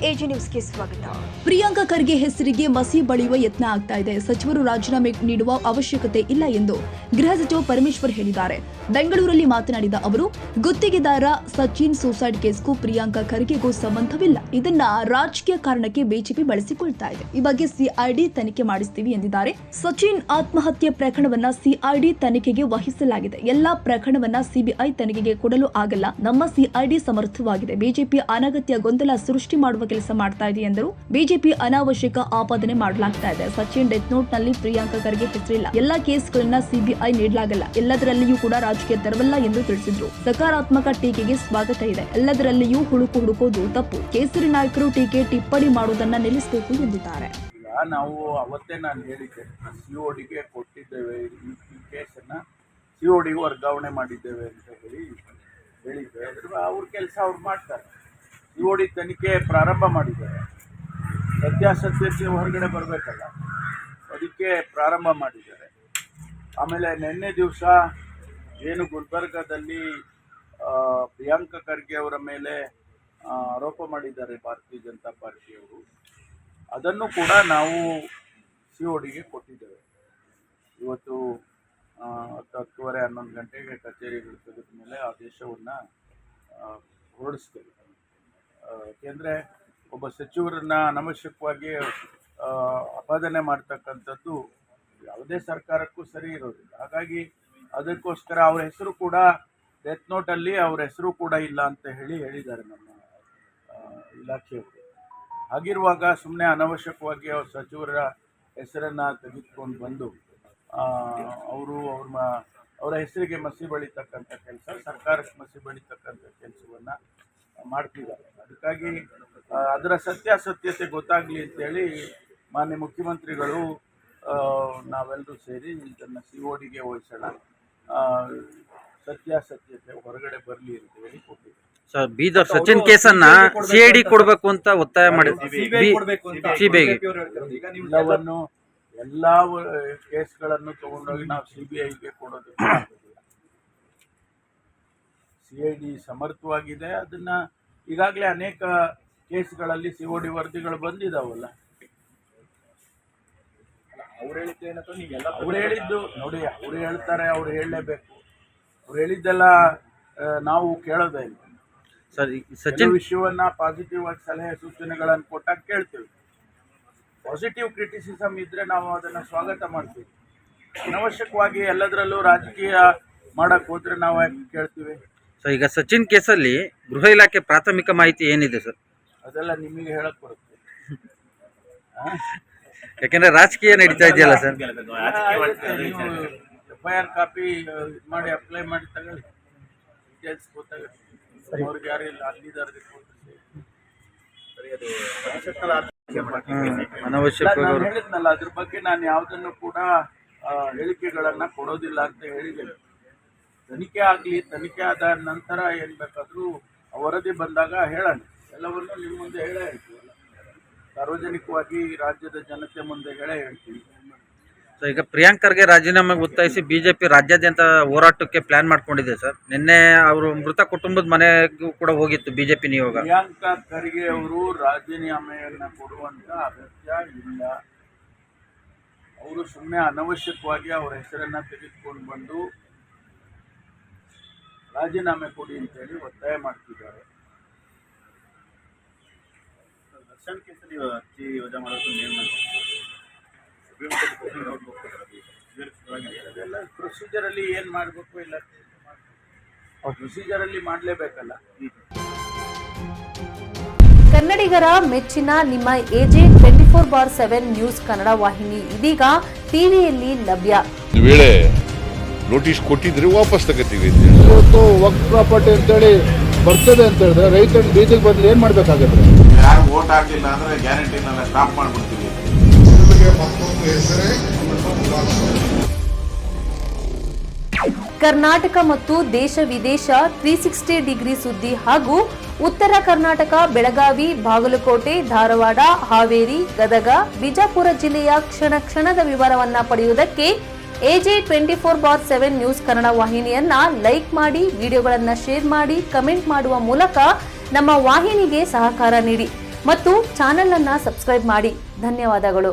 AG ನ್ಯೂಸ್ಗೆ ಸ್ವಾಗತ. ಪ್ರಿಯಾಂಕಾ ಖರ್ಗೆ ಹೆಸರಿಗೆ ಮಸಿ ಬಳಿಯುವ ಯತ್ನ ಆಗ್ತಾ ಇದೆ. ಸಚಿವರು ರಾಜೀನಾಮೆ ನೀಡುವ ಅವಶ್ಯಕತೆ ಇಲ್ಲ ಎಂದು ಗೃಹ ಸಚಿವ ಪರಮೇಶ್ವರ್ ಹೇಳಿದ್ದಾರೆ. ಬೆಂಗಳೂರಲ್ಲಿ ಮಾತನಾಡಿದ ಅವರು, ಗುತ್ತಿಗೆದಾರ ಸಚಿನ್ ಸೂಸೈಡ್ ಕೇಸ್ಗೂ ಪ್ರಿಯಾಂಕಾ ಖರ್ಗೆಗೂ ಸಂಬಂಧವಿಲ್ಲ. ಇದನ್ನ ರಾಜಕೀಯ ಕಾರಣಕ್ಕೆ ಬಿಜೆಪಿ ಬಳಸಿಕೊಳ್ತಾ ಇದೆ. ಈ ಬಗ್ಗೆ ಸಿಐಡಿ ತನಿಖೆ ಮಾಡಿಸ್ತೀವಿ ಎಂದಿದ್ದಾರೆ. ಸಚಿನ್ ಆತ್ಮಹತ್ಯೆ ಪ್ರಕರಣವನ್ನ ಸಿಐಡಿ ತನಿಖೆಗೆ ವಹಿಸಲಾಗಿದೆ. ಎಲ್ಲಾ ಪ್ರಕರಣವನ್ನ ಸಿಬಿಐ ತನಿಖೆಗೆ ಕೊಡಲು ಆಗಲ್ಲ. ನಮ್ಮ ಸಿಐಡಿ ಸಮರ್ಥವಾಗಿದೆ. ಬಿಜೆಪಿ ಅನಗತ್ಯ ಗೊಂದಲ ಸೃಷ್ಟಿ ಮಾಡುವ ಕೆಲಸ ಮಾಡ್ತಾ ಇದೆ ಎಂದರು. ಬಿಜೆಪಿ ಅನಾವಶ್ಯಕ ಆಪಾದನೆ ಮಾಡಲಾಗ್ತಾ ಇದೆ. ಸಚಿನ್ ಡೆತ್ ನೋಟ್ ನಲ್ಲಿ ಪ್ರಿಯಾಂಕಾ ಖರ್ಗೆ ಹೆಸರಿಲ್ಲ. ಎಲ್ಲಾ ಕೇಸ್ಗಳನ್ನ ಸಿಬಿಐ ನೀಡಲಾಗಲ್ಲ. ಎಲ್ಲದರಲ್ಲಿಯೂ ಕೂಡ ರಾಜಕೀಯ ತರವಲ್ಲ ಎಂದು ತಿಳಿಸಿದ್ರು. ಸಕಾರಾತ್ಮಕ ಟೀಕೆಗೆ ಸ್ವಾಗತ ಇದೆ. ಎಲ್ಲದರಲ್ಲಿಯೂ ಹುಡುಕೋದು ತಪ್ಪು. ಕೇಸರಿ ನಾಯಕರು ಟೀಕೆ ಟಿಪ್ಪಣಿ ಮಾಡುವುದನ್ನ ನಿಲ್ಲಿಸಬೇಕು ಎಂದಿದ್ದಾರೆ. ನಾವು ಅವತ್ತೇ ನಾನು ಹೇಳಿದ್ದೆ, ಸಿಒಡಿಗೆ ಕೊಟ್ಟಿದ್ದೇವೆ, ಈ ಕೇಸನ್ನು ಸಿಒಡಿಗೆ ವರ್ಗಾವಣೆ ಮಾಡಿದ್ದೇವೆ ಅಂತ ಹೇಳಿದ್ದೆ. ಅವ್ರ ಕೆಲಸ ಅವ್ರು ಮಾಡ್ತಾರೆ. ಸಿಒಡಿ ತನಿಖೆ ಪ್ರಾರಂಭ ಮಾಡಿದ್ದಾರೆ. ಸತ್ಯಾಸತ್ಯತೆ ಹೊರಗಡೆ ಬರಬೇಕಲ್ಲ, ಅದಕ್ಕೆ ಪ್ರಾರಂಭ ಮಾಡಿದ್ದಾರೆ. ಆಮೇಲೆ ನಿನ್ನೆ ದಿವಸ ಏನು ಗುಲ್ಬರ್ಗಾದಲ್ಲಿ ಪ್ರಿಯಾಂಕಾ ಖರ್ಗೆ ಅವರ ಮೇಲೆ ಆರೋಪ ಮಾಡಿದ್ದಾರೆ ಭಾರತೀಯ ಜನತಾ ಪಾರ್ಟಿಯವರು, ಅದನ್ನು ಕೂಡ ನಾವು ಸಿಒಡಿಗೆ ಕೊಟ್ಟಿದ್ದೇವೆ. ಇವತ್ತು 10:30 11 ಗಂಟೆಗೆ ಕಚೇರಿಗಳು ತೆಗೆದ ಮೇಲೆ ಆದೇಶವನ್ನು ಹೊರಡಿಸ್ತೇವೆ. ಏಕೆಂದರೆ ಒಬ್ಬ ಸಚಿವರನ್ನು ಅನವಶ್ಯಕವಾಗಿ ಅಪಾದನೆ ಮಾಡ್ತಕ್ಕಂಥದ್ದು ಯಾವುದೇ ಸರ್ಕಾರಕ್ಕೂ ಸರಿ ಇರೋದಿಲ್ಲ. ಹಾಗಾಗಿ ಅದಕ್ಕೋಸ್ಕರ ಅವ್ರ ಹೆಸರು ಕೂಡ ಡೆತ್ ನೋಟಲ್ಲಿ ಅವ್ರ ಹೆಸರು ಕೂಡ ಇಲ್ಲ ಅಂತ ಹೇಳಿದ್ದಾರೆ ನಮ್ಮ ಇಲಾಖೆಯವರು. ಹಾಗಿರುವಾಗ ಸುಮ್ಮನೆ ಅನವಶ್ಯಕವಾಗಿ ಅವ್ರ ಸಚಿವರ ಹೆಸರನ್ನು ತೆಗೆದುಕೊಂಡು ಬಂದು ಅವರ ಹೆಸರಿಗೆ ಮಸಿ ಬಳಿತಕ್ಕಂಥ ಕೆಲಸ, ಸರ್ಕಾರಕ್ಕೆ ಮಸಿ ಬಳಿತಕ್ಕಂಥ ಕೆಲಸವನ್ನು ಮಾಡ್ತಿದ್ದಾರೆ. ಅದಕ್ಕಾಗಿ ಅದರ ಸತ್ಯಾಸತ್ಯತೆ ಗೊತ್ತಾಗಲಿ ಅಂತೇಳಿ ಮಾನ್ಯ ಮುಖ್ಯಮಂತ್ರಿಗಳು ನಾವೆಲ್ಲರೂ ಸೇರಿ ಇದನ್ನು ಸಿಒಡಿಗೆ ವಹಿಸೋಣ, ಸತ್ಯಾಸತ್ಯತೆ ಹೊರಗಡೆ ಬರಲಿ ಅಂತ ಹೇಳಿ ಕೊಟ್ಟಿದ್ದಾರೆ. ಸರ್, ಬೀದರ್ ಸಚಿನ್ ಕೇಸನ್ನ ಸಿಐಡಿ ಕೊಡಬೇಕು ಅಂತ ಒತ್ತಾಯ ಮಾಡಿದ್ವಿ. ಎಲ್ಲ ಕೇಸ್ಗಳನ್ನು ತಗೊಂಡೋಗಿ ನಾವು ಸಿಬಿಐಗೆ ಕೊಡೋದಕ್ಕೆ ಸಿಐಡಿ ಸಮರ್ಥವಾಗಿದೆ. ಅದನ್ನ ಈಗಾಗಲೇ ಅನೇಕ ಕೇಸ್ಗಳಲ್ಲಿ ಸಿಒಡಿ ವರದಿಗಳು ಬಂದಿದಾವಲ್ಲ. ಅವ್ರು ಹೇಳಿದ್ದು ನೋಡಿ, ಅವ್ರು ಹೇಳ್ತಾರೆ, ಅವ್ರು ಹೇಳಲೇಬೇಕು. ಅವ್ರು ಹೇಳಿದ್ದೆಲ್ಲ ನಾವು ಕೇಳೋದೇ ಇಲ್ಲ. ಸಚಿನ್ ವಿಷಯವನ್ನ ಪಾಸಿಟಿವ್ ಆಗಿ ಸಲಹೆ ಸೂಚನೆಗಳನ್ನು ಕೊಟ್ಟಾಗ ಕೇಳ್ತೀವಿ. ಪಾಸಿಟಿವ್ ಕ್ರಿಟಿಸಿಸಮ್ ಇದ್ರೆ ನಾವು ಅದನ್ನು ಸ್ವಾಗತ ಮಾಡ್ತೀವಿ. ಅನವಶ್ಯಕವಾಗಿ ಎಲ್ಲದರಲ್ಲೂ ರಾಜಕೀಯ ಮಾಡಕ್ ಹೋದ್ರೆ ನಾವು ಕೇಳ್ತೀವಿ. ಸರ್, ಈಗ ಸಚಿನ್ ಕೇಸಲ್ಲಿ ಗೃಹ ಇಲಾಖೆ ಪ್ರಾಥಮಿಕ ಮಾಹಿತಿ ಏನಿದೆ ಸರ್? ಅದೆಲ್ಲ ನಿಮಗೆ ಹೇಳಕ್ ಬರುತ್ತೆ. ಯಾಕೆಂದ್ರೆ ರಾಜಕೀಯ ನಡೀತಾ ಇದೆಯಲ್ಲ ಸರ್. ನೀವು FIR ಕಾಪಿ ಮಾಡಿ ಅಪ್ಲೈ ಮಾಡಿ ತಗೊಳ್ಳಿ, ಡೀಟೇಲ್ಸ್ ಗೊತ್ತಾಗುತ್ತೆ. ಅವ್ರಿಗೆ ಯಾರು ಇಲ್ಲ ಅಲ್ಲಿದ್ದಾರೆ ನಾನು ಹೇಳಿದ್ನಲ್ಲ, ಅದ್ರ ಬಗ್ಗೆ ನಾನು ಯಾವುದನ್ನು ಕೂಡ ಹೇಳಿಕೆಗಳನ್ನ ಕೊಡೋದಿಲ್ಲ ಅಂತ ಹೇಳಿದ್ದೇನೆ. ತನಿಖೆ ಆಗಲಿ, ತನಿಖೆ ಆದ ನಂತರ ಏನು ಬೇಕಾದರೂ ವರದಿ ಬಂದಾಗ ಹೇಳೋಣ. ಎಲ್ಲವನ್ನೂ ನಿಮ್ಮ ಮುಂದೆ ಹೇಳೇ ಹೇಳ್ತೀವಲ್ಲ, ಸಾರ್ವಜನಿಕವಾಗಿ ರಾಜ್ಯದ ಜನತೆ ಮುಂದೆ ಹೇಳೇ ಹೇಳ್ತೀವಿ. ಸೊ ಈಗ ಪ್ರಿಯಾಂಕಾ ಖರ್ಗೆ ರಾಜೀನಾಮೆಗೆ ಒತ್ತಾಯಿಸಿ ಬಿಜೆಪಿ ರಾಜ್ಯಾದ್ಯಂತ ಹೋರಾಟಕ್ಕೆ ಪ್ಲಾನ್ ಮಾಡ್ಕೊಂಡಿದೆ ಸರ್. ನಿನ್ನೆ ಅವರು ಮೃತ ಕುಟುಂಬದ ಮನೆಗೂ ಕೂಡ ಹೋಗಿತ್ತು ಬಿಜೆಪಿ ನಿಯೋಗ. ಪ್ರಿಯಾಂಕಾ ಖರ್ಗೆ ಅವರು ರಾಜೀನಾಮೆಯನ್ನು ಕೊಡುವಂತ ಅಗತ್ಯ ಇಲ್ಲ. ಅವರು ಸುಮ್ಮನೆ ಅನವಶ್ಯಕವಾಗಿ ಅವರ ಹೆಸರನ್ನ ತೆಗೆದುಕೊಂಡು ಬಂದು ರಾಜೀನಾಮೆ ಕೊಡಿ ಅಂತೇಳಿ ಒತ್ತಾಯ ಮಾಡ್ತಿದ್ದಾರೆ. ದರ್ಶನ್ ಕೇಸಲ್ಲಿ ಅರ್ಜಿ ವಜಾ ಮಾಡೋದು ಅದೆಲ್ಲ ಪ್ರೊಸೀಜರಲ್ಲಿ ಏನು ಮಾಡಬೇಕು, ಇಲ್ಲ ಪ್ರೊಸೀಜರಲ್ಲಿ ಮಾಡಲೇಬೇಕಲ್ಲ. ಕನ್ನಡಿಗರ ಮೆಚ್ಚಿನ ನಿಮ್ಮ ಎಜೆ 24/7 ನ್ಯೂಸ್ ಕನ್ನಡ ವಾಹಿನಿ ಇದೀಗ ಟಿವಿಯಲ್ಲಿ ಲಭ್ಯ. ಈ ವೇಳೆ ನೋಟಿಸ್ ಕೊಟ್ಟಿದ್ರೆ ವಾಪಸ್ ತಗೋತೀವಿ. ಇವತ್ತು ವಕ್ಫ್ ಪ್ರಾಪರ್ಟಿ ಅಂತೇಳಿ ಬರ್ತದೆ ಅಂತ ಹೇಳಿದ್ರೆ ರೈತರು ಬೀದಿಗೆ ಬದಲು ಏನ್ ಮಾಡ್ಬೇಕಾಗುತ್ತೆ? ಯಾರು ವೋಟ್ ಹಾಕಲಿಲ್ಲ ಅಂದ್ರೆ ಗ್ಯಾರಂಟಿನೆಲ್ಲ ಸ್ಟಾಪ್ ಮಾಡ್ಬಿಡ್ತೀವಿ. ಕರ್ನಾಟಕ ಮತ್ತು ದೇಶ ವಿದೇಶ 360 ಡಿಗ್ರಿ ಸುದ್ದಿ ಹಾಗೂ ಉತ್ತರ ಕರ್ನಾಟಕ, ಬೆಳಗಾವಿ, ಬಾಗಲಕೋಟೆ, ಧಾರವಾಡ, ಹಾವೇರಿ, ಗದಗ, ಬಿಜಾಪುರ ಜಿಲ್ಲೆಯ ಕ್ಷಣದ ವಿವರವನ್ನ ಪಡೆಯುವುದಕ್ಕೆ ಎಜೆ 24/7 ನ್ಯೂಸ್ ಕನ್ನಡ ವಾಹಿನಿಯನ್ನ ಲೈಕ್ ಮಾಡಿ, ವಿಡಿಯೋಗಳನ್ನ ಶೇರ್ ಮಾಡಿ, ಕಮೆಂಟ್ ಮಾಡುವ ಮೂಲಕ ನಮ್ಮ ವಾಹಿನಿಗೆ ಸಹಕಾರ ನೀಡಿ. ಮತ್ತು ಚಾನೆಲ್ ಅನ್ನ ಸಬ್ಸ್ಕ್ರೈಬ್ ಮಾಡಿ. ಧನ್ಯವಾದಗಳು.